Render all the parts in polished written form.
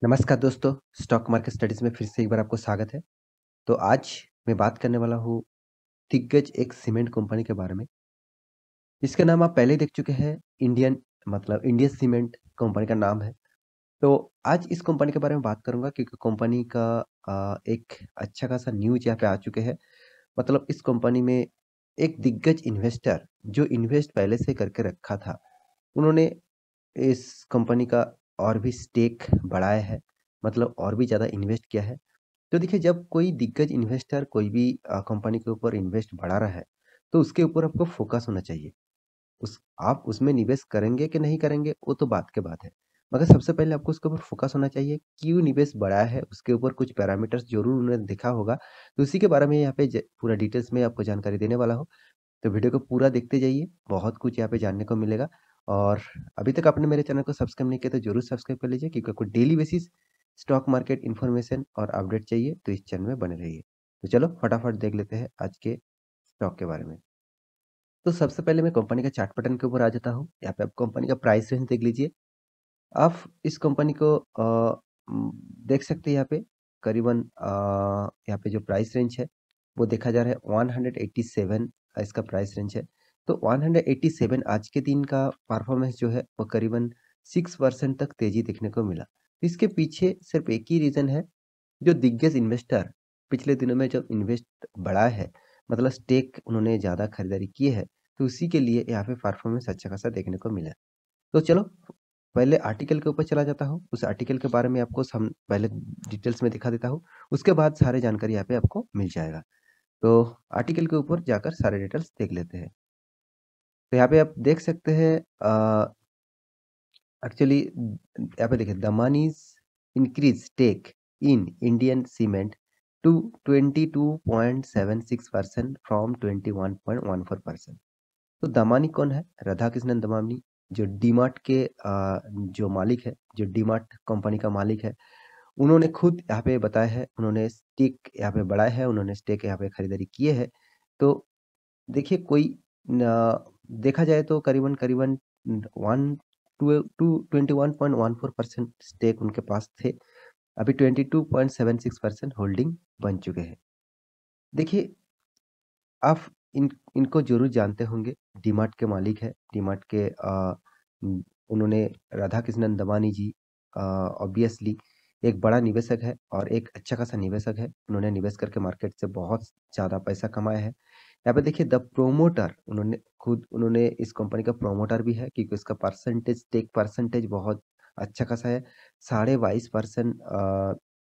नमस्कार दोस्तों, stock market studies में फिर से एक बार आपको स्वागत है। तो आज मैं बात करने वाला हूँ दिग्गज एक सीमेंट कंपनी के बारे में। इसका नाम आप पहले ही देख चुके हैं, इंडियन सीमेंट कंपनी का नाम है। तो आज इस कंपनी के बारे में बात करूँगा क्योंकि कंपनी का एक अच्छा खासा न्यूज़ यहाँ पे आ चुके हैं। मतलब इस कंपनी में एक दिग्गज इन्वेस्टर जो इन्वेस्ट पहले से करके रखा था, उन्होंने इस कंपनी का और भी स्टेक बढ़ाया है, मतलब और भी ज़्यादा इन्वेस्ट किया है। तो देखिए जब कोई दिग्गज इन्वेस्टर कोई भी कंपनी के ऊपर इन्वेस्ट बढ़ा रहा है, तो उसके ऊपर आपको फ़ोकस होना चाहिए। उस आप उसमें निवेश करेंगे कि नहीं करेंगे वो तो बात की बात है। मगर सबसे पहले आपको उसके ऊपर फ़ोकस होना चाहिए, क्यों निवेश बढ़ाया है, उसके ऊपर कुछ पैरामीटर्स ज़रूर उन्होंने देखा होगा। तो उसी के बारे में यहाँ पे ज पूरा डिटेल्स में आपको जानकारी देने वाला हूँ। तो वीडियो को पूरा देखते जाइए, बहुत कुछ यहाँ पे जानने को मिलेगा। और अभी तक आपने मेरे चैनल को सब्सक्राइब नहीं किया तो ज़रूर सब्सक्राइब कर लीजिए क्योंकि आपको daily basis stock market information और अपडेट चाहिए तो इस चैनल में बने रहिए। तो चलो फटाफट देख लेते हैं आज के स्टॉक के बारे में। तो सबसे पहले मैं कंपनी का चार्ट पैटर्न के ऊपर आ जाता हूँ। यहाँ पे आप कंपनी का प्राइस रेंज देख लीजिए। आप इस कंपनी को देख सकते हैं यहाँ पे करीबन यहाँ पे जो प्राइस रेंज है वो देखा जा रहा है 187 इसका प्राइस रेंज है। तो 187 आज के दिन का परफॉर्मेंस जो है वो करीबन 6% तक तेजी देखने को मिला। इसके पीछे सिर्फ एक ही रीज़न है, जो दिग्गज इन्वेस्टर पिछले दिनों में जब इन्वेस्ट बढ़ा है, मतलब स्टेक उन्होंने ज़्यादा खरीदारी की है, तो उसी के लिए यहाँ पे परफॉर्मेंस अच्छा खासा देखने को मिला। तो चलो पहले आर्टिकल के ऊपर चला जाता हूँ। उस आर्टिकल के बारे में आपको सम पहले डिटेल्स में दिखा देता हूँ। उसके बाद सारे जानकारी यहाँ पे आपको मिल जाएगा। तो आर्टिकल के ऊपर जाकर सारे डिटेल्स देख लेते हैं। तो यहाँ पे आप देख सकते हैं एक्चुअली यहाँ पे देखिए Damanis increase stake in Indian cement to 22.76% from 21.14%। तो दमानी कौन है? राधा कृष्णन दमानी, जो डीमार्ट के जो मालिक है, जो डीमार्ट कंपनी का मालिक है, उन्होंने खुद यहाँ पे बताया है, उन्होंने स्टेक यहाँ पे बढ़ाया है, उन्होंने स्टेक यहाँ पे खरीदारी किए है। तो देखिए कोई न देखा जाए तो करीबन-करीबन 1 टू 21.14% स्टेक उनके पास थे। अभी 22.76% होल्डिंग बन चुके हैं। देखिए आप इनको ज़रूर जानते होंगे, डीमार्ट के मालिक हैं, डीमार्ट के उन्होंने राधा कृष्णन दमानी जी ऑब्वियसली एक बड़ा निवेशक है और एक अच्छा खासा निवेशक है। उन्होंने निवेश करके मार्केट से बहुत ज़्यादा पैसा कमाया है। यहाँ पे देखिए द प्रोमोटर उन्होंने इस कंपनी का प्रोमोटर भी है क्योंकि उसका परसेंटेज टेक परसेंटेज बहुत अच्छा खासा है। 22.5%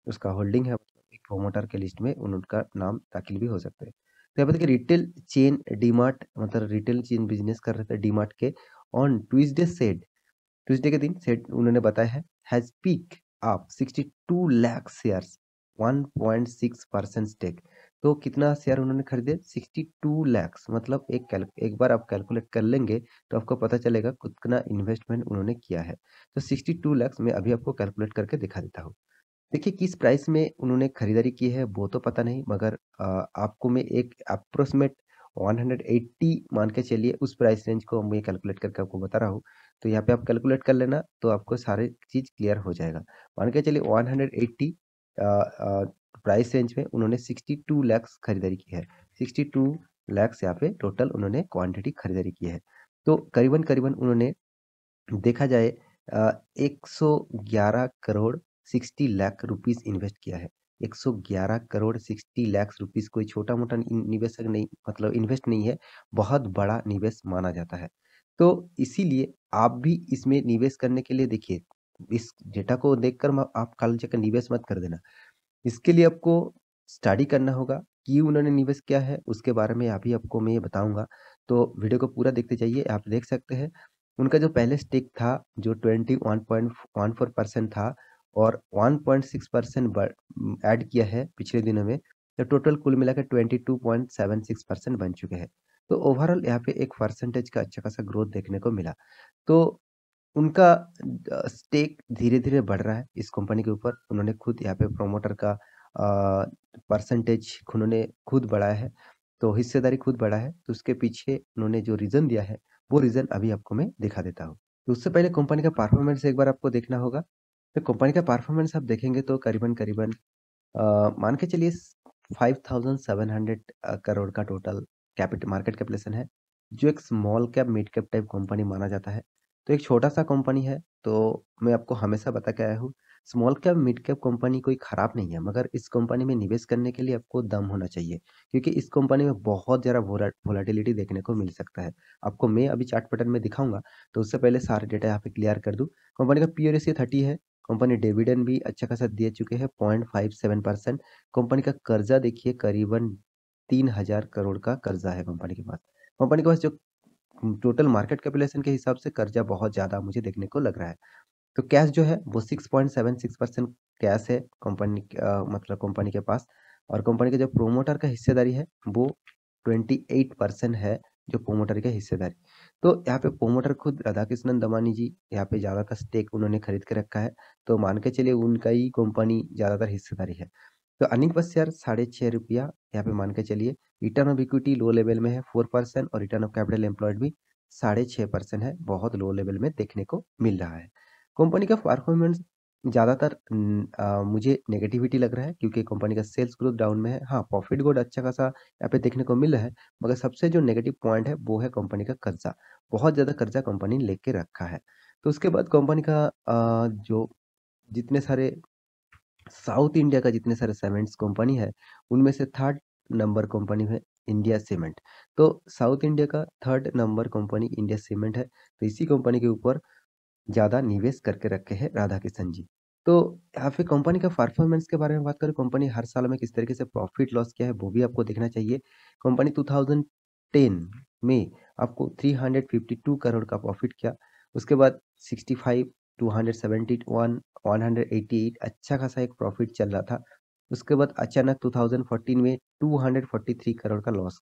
उसका होल्डिंग है। एक प्रोमोटर के लिस्ट में उनका नाम दाखिल भी हो सकते हैं। तो यहाँ पे देखिए रिटेल चेन डीमार्ट, मतलब रिटेल चेन बिजनेस कर रहे थे डीमार्ट के ऑन ट्यूसडे के दिन सेड उन्होंने बताया है has pick up 62 lakh shares 1.6% stake. तो कितना शेयर उन्होंने खरीदे? 62 लाख, मतलब एक बार आप कैलकुलेट कर लेंगे तो आपको पता चलेगा कितना इन्वेस्टमेंट उन्होंने किया है। तो 62 लाख मैं अभी आपको कैलकुलेट करके दिखा देता हूँ। देखिए किस प्राइस में उन्होंने खरीदारी की है वो तो पता नहीं, मगर आपको मैं एक अप्रोक्सीमेट 180 मान के चलिए, उस प्राइस रेंज को मैं कैलकुलेट करके आपको बता रहा हूँ। तो यहाँ पे आप कैलकुलेट कर लेना तो आपको सारी चीज़ क्लियर हो जाएगा। मान के चलिए 180 प्राइस रेंज में उन्होंने 62 लैक्स खरीदारी की है। 62 लैक्स यहाँ पे टोटल उन्होंने क्वांटिटी खरीदारी की है। तो करीबन-करीबन उन्होंने देखा जाए 111 करोड़ 60 लाख रुपीस इन्वेस्ट किया है। 111 करोड़ 60 लाख रुपीस कोई छोटा-मोटा निवेशक नहीं, मतलब इन्वेस्ट नहीं है, बहुत बड़ा निवेश माना जाता है। तो इसीलिए आप भी इसमें निवेश करने के लिए देखिए, इस डेटा को देखकर म आप कल जाकर निवेश मत कर देना। इसके लिए आपको स्टडी करना होगा, क्यों उन्होंने निवेश किया है, उसके बारे में अभी आपको मैं बताऊँगा। तो वीडियो को पूरा देखते जाइए, आप देख सकते हैं, उनका जो पहले स्टेक था, जो 21.14% था और 1.6% ऐड किया है पिछले दिनों में, तो टोटल कुल मिलाकर 22.76% बन चुके हैं। तो ओवरऑल यहाँ पे एक परसेंटेज का अच्छा खासा ग्रोथ देखने को मिला। तो उनका स्टेक धीरे-धीरे बढ़ रहा है इस कंपनी के ऊपर। उन्होंने खुद यहाँ पे प्रोमोटर का परसेंटेज उन्होंने खुद बढ़ाया है, तो हिस्सेदारी खुद बढ़ा है। तो उसके पीछे उन्होंने जो रीज़न दिया है, वो रीज़न अभी आपको मैं दिखा देता हूँ। तो उससे पहले कंपनी का परफॉर्मेंस एक बार आपको देखना होगा। तो कंपनी का परफॉर्मेंस आप देखेंगे तो करीबन-करीबन मान के चलिए 5700 करोड़ का टोटल मार्केट कैपिटलाइजेशन है, जो एक small cap, mid cap type company माना जाता है। तो एक छोटा-सा कंपनी है, तो मैं आपको हमेशा बता के आया हूँ, small cap, mid cap company कोई खराब नहीं है, मगर इस कंपनी में निवेश करने के लिए आपको दम होना चाहिए, क्योंकि इस कंपनी में बहुत ज़्यादा वोलेटिलिटी देखने को मिल सकता है। आपको मैं अभी चार्ट पैटर्न में दिखाऊँगा, तो उससे पहले सारे डेटा यहाँ पे क्लियर कर दूँ। कंपनी का पी/ई रेशियो 30 है, कंपनी डिविडेंड भी अच्छा खासा दे चुके हैं, 0.57%। कंपनी का कर्जा देखिए करीबन 3000 करोड़ का कर्जा है कंपनी के पास। कंपनी के पास जो टोटल मार्केट कैपिटलाइजेशन के हिसाब से कर्जा बहुत ज़्यादा मुझे देखने को लग रहा है। तो कैश जो है वो 6.76% कैश है मतलब कंपनी के पास, और कंपनी के जो प्रोमोटर का हिस्सेदारी है वो 28% है, जो प्रोमोटर की हिस्सेदारी। तो यहाँ पे प्रोमोटर खुद राधाकृष्णन दमानी जी यहाँ पे ज़्यादातर स्टेक उन्होंने खरीद के रखा है, तो मान के चलिए उनका ही कंपनी ज़्यादातर हिस्सेदारी है। तो अर्निंग पर शेयर ₹6.5 यहाँ पे मान के चलिए। Return of equity low level में है 4%, और रिटर्न ऑफ कैपिटल एम्प्लॉयड भी 6.5% है, बहुत लो लेवल में देखने को मिल रहा है। कंपनी का परफॉर्मेंस ज़्यादातर मुझे नेगेटिविटी लग रहा है, क्योंकि कंपनी का सेल्स ग्रोथ डाउन में है। हाँ, प्रॉफिट ग्रोथ अच्छा खासा यहाँ पे देखने को मिल रहा है, मगर सबसे जो नेगेटिव पॉइंट है वो है कंपनी का कर्जा। बहुत ज़्यादा कर्जा कंपनी ने लेके रखा है। तो उसके बाद कंपनी का जो जितने सारे साउथ इंडिया का जितने सारे सीमेंट्स कंपनी है, उनमें से थर्ड नंबर कंपनी है इंडिया सीमेंट। तो साउथ इंडिया का third number company India cement है, तो इसी कंपनी के ऊपर ज़्यादा निवेश करके रखे हैं राधाकिशन जी। तो यहाँ पे कंपनी का परफॉर्मेंस के बारे में बात करें, कंपनी हर साल में किस तरीके से प्रॉफिट लॉस किया है वो भी आपको देखना चाहिए। कंपनी 2010 में आपको 352 करोड़ का प्रॉफिट किया। उसके बाद 65, 271, 188 अच्छा खासा एक प्रॉफिट चल रहा था। उसके बाद अचानक 2014 में 243 करोड़ का लॉस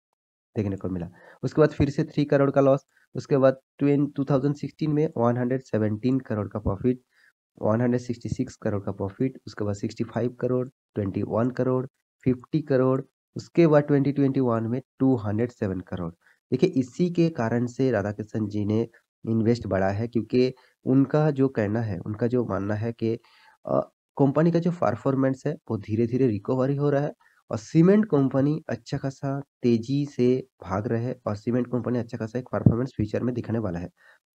देखने को मिला। उसके बाद फिर से 3 करोड़ का लॉस। उसके बाद 2016 में 117 करोड़ का प्रॉफिट, 166 करोड़ का प्रॉफिट, उसके बाद 65 करोड़, 21 करोड़, 50 करोड़, उसके बाद 2021 में 207 करोड़। देखिए इसी के कारण से राधाकृष्णन जी ने इन्वेस्ट बढ़ा है, क्योंकि उनका जो कहना है, उनका जो मानना है कि अ, कंपनी का जो परफॉर्मेंस है वो धीरे-धीरे रिकवरी हो रहा है, और सीमेंट कंपनी अच्छा खासा तेजी से भाग रहा है, और सीमेंट कंपनी अच्छा खासा एक परफॉर्मेंस फ्यूचर में दिखाने वाला है।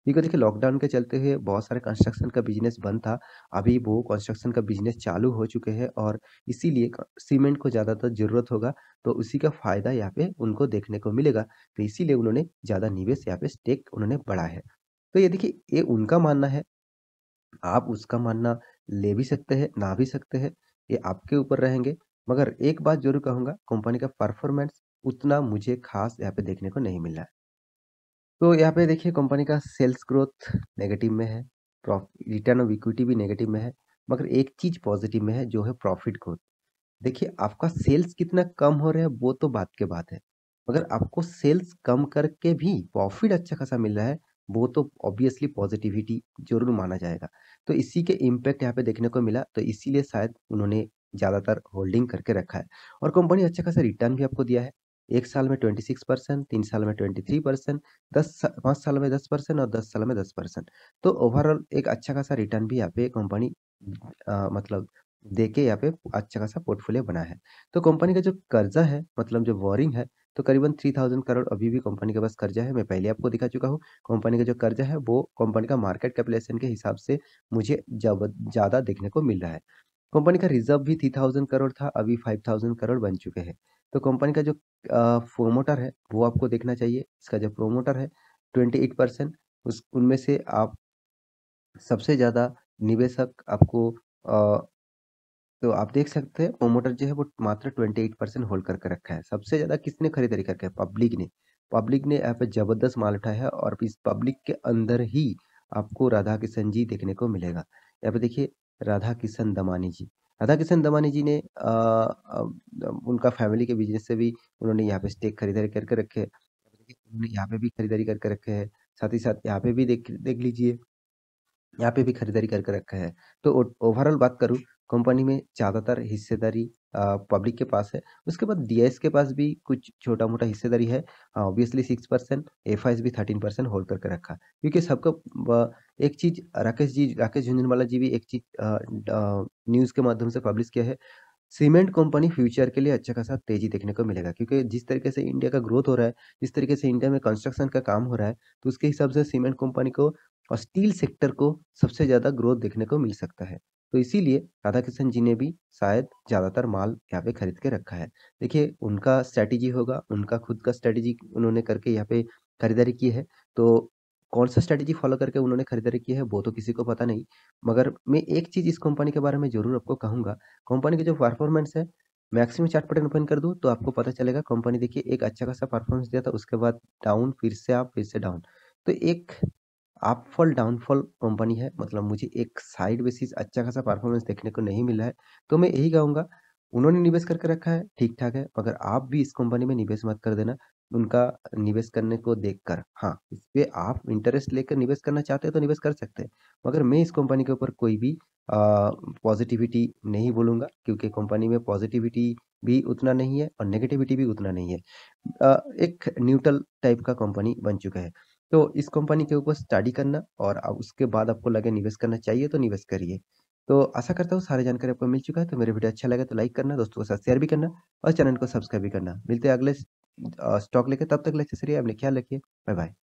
क्योंकि देखिए लॉकडाउन के चलते हुए बहुत सारे कंस्ट्रक्शन का बिज़नेस बंद था। अभी वो कंस्ट्रक्शन का बिज़नेस चालू हो चुके हैं, और इसीलिए क सीमेंट को ज़्यादातर ज़रूरत होगा, तो उसी का फ़ायदा यहाँ पे उनको देखने को मिलेगा। तो इसीलिए उन्होंने ज़्यादा निवेश यहाँ पे स्टेक उन्होंने बढ़ा है। तो ये देखिए ये उनका मानना है, आप उसका मानना ले भी सकते हैं, ना भी सकते हैं, ये आपके ऊपर रहेंगे। मगर एक बात ज़रूर कहूँगा, कंपनी का परफॉर्मेंस उतना मुझे ख़ास यहाँ पे देखने को नहीं मिला है। तो यहाँ पे देखिए कंपनी का सेल्स ग्रोथ नेगेटिव में है, रिटर्न ऑफ इक्विटी भी नेगेटिव में है, मगर एक चीज़ पॉजिटिव में है जो है प्रॉफिट ग्रोथ। देखिए आपका सेल्स कितना कम हो रहा है वो तो बात की बात है, मगर आपको सेल्स कम करके भी प्रॉफिट अच्छा खासा मिल रहा है, वो तो ऑब्वियसली पॉजिटिविटी ज़रूर माना जाएगा। तो इसी के इम्पैक्ट यहाँ पे देखने को मिला, तो इसीलिए शायद उन्होंने ज़्यादातर होल्डिंग करके रखा है, और कंपनी अच्छा खासा रिटर्न भी आपको दिया है। 1 साल में 26%, 3 साल में 23%, 5 साल में 10%, और 10 साल में 10%। तो ओवरऑल एक अच्छा खासा रिटर्न भी यहाँ पे कंपनी मतलब देके यहाँ पे अच्छा खासा पोर्टफोलियो बना है। तो कंपनी का जो कर्जा है, मतलब जो बोरिंग है, तो करीबन 3000 करोड़ अभी भी कंपनी के पास कर्जा है। मैं पहले आपको दिखा चुका हूँ। कंपनी का जो कर्जा है वो कंपनी का मार्केट कैपिटलाइजेशन के हिसाब से मुझे ज़्यादा देखने को मिल रहा है। कंपनी का रिज़र्व भी 3000 करोड़ था, अभी 5000 करोड़ बन चुके हैं। तो कंपनी का जो प्रोमोटर है वो आपको देखना चाहिए। इसका जो प्रोमोटर है 28%, उस उनमें से आप सबसे ज़्यादा निवेशक आपको तो आप देख सकते हैं प्रोमोटर जो है वो मात्र 28% होल्ड करके रखा है। सबसे ज़्यादा किसने खरीदारी करके है? पब्लिक ने। पब्लिक ने यहाँ पे ज़बरदस्त माल उठाया है, और इस पब्लिक के अंदर ही आपको राधा किशन जी देखने को मिलेगा। यहाँ पे देखिए राधा किशन दमानी जी। राधा किशन दमानी जी ने उनका फैमिली के बिज़नेस से भी उन्होंने यहाँ पे स्टेक खरीदारी करके रखे हैं। देखिए उन्होंने यहाँ पे भी खरीदारी करके रखे हैं। साथ ही साथ यहाँ पे भी देख देख लीजिए, यहाँ पे भी खरीदारी करके रखा है। तो ओवरऑल बात करूँ, कंपनी में ज़्यादातर हिस्सेदारी पब्लिक के पास है। उसके बाद डीआईएस के पास भी कुछ छोटा-मोटा हिस्सेदारी है। ऑब्वियसली 6%, एफआईएस भी 13% होल्ड करके रखा। क्योंकि सबको ब एक चीज़ राकेश झुनझुनवाला जी भी एक चीज़ न्यूज़ के माध्यम से पब्लिश किया है। सीमेंट कंपनी फ्यूचर के लिए अच्छा खासा तेज़ी देखने को मिलेगा, क्योंकि जिस तरीके से इंडिया का ग्रोथ हो रहा है, जिस तरीके से इंडिया में कंस्ट्रक्शन का काम हो रहा है, तो उसके हिसाब से सीमेंट कंपनी को और स्टील सेक्टर को सबसे ज़्यादा ग्रोथ देखने को मिल सकता है। तो इसीलिए राधाकिशन जी ने भी शायद ज़्यादातर माल यहाँ पे खरीद के रखा है। देखिए, उनका स्ट्रैटेजी होगा, उनका खुद का स्ट्रैटेजी उन्होंने करके यहाँ पे खरीदारी की है। तो कौन-सा स्ट्रैटेजी फॉलो करके उन्होंने खरीदारी की है, वो तो किसी को पता नहीं। मगर मैं एक चीज़ इस कंपनी के बारे में ज़रूर आपको कहूँगा, कंपनी की जो परफॉर्मेंस है, मैक्सिमम चार्ट पैटर्न ओपन कर दूँ तो आपको पता चलेगा कंपनी देखिए एक अच्छा खासा परफॉर्मेंस दिया था, उसके बाद डाउन, फिर से अप, फिर से डाउन। तो एक अप-फॉल, डाउन-फॉल कंपनी है, मतलब मुझे एक साइड बेसिस अच्छा खासा परफॉर्मेंस देखने को नहीं मिला है। तो मैं यही कहूँगा, उन्होंने निवेश करके रखा है, ठीक-ठाक है, मगर आप भी इस कंपनी में निवेश मत कर देना, उनका निवेश करने को देखकर। हाँ, इसपे आप इंटरेस्ट लेकर निवेश करना चाहते हैं तो निवेश कर सकते हैं, मगर मैं इस कंपनी के ऊपर कोई भी पॉज़िटिविटी नहीं बोलूँगा, क्योंकि कंपनी में पॉज़िटिविटी भी उतना नहीं है और नेगेटिविटी भी उतना नहीं है। एक न्यूट्रल टाइप का कंपनी बन चुका है। तो इस कंपनी के ऊपर स्टडी करना और उसके बाद आपको लगे निवेश करना चाहिए तो निवेश करिए। तो आशा करता हूँ सारी जानकारी आपको मिल चुका है, तो मेरा वीडियो अच्छा लगा तो लाइक करना, दोस्तों के साथ शेयर भी करना और चैनल को सब्सक्राइब भी करना। मिलते हैं अगले स्टॉक लेके, तब तक के लिए अच्छे से रहिए, अपना ख्याल रखिए। Bye bye.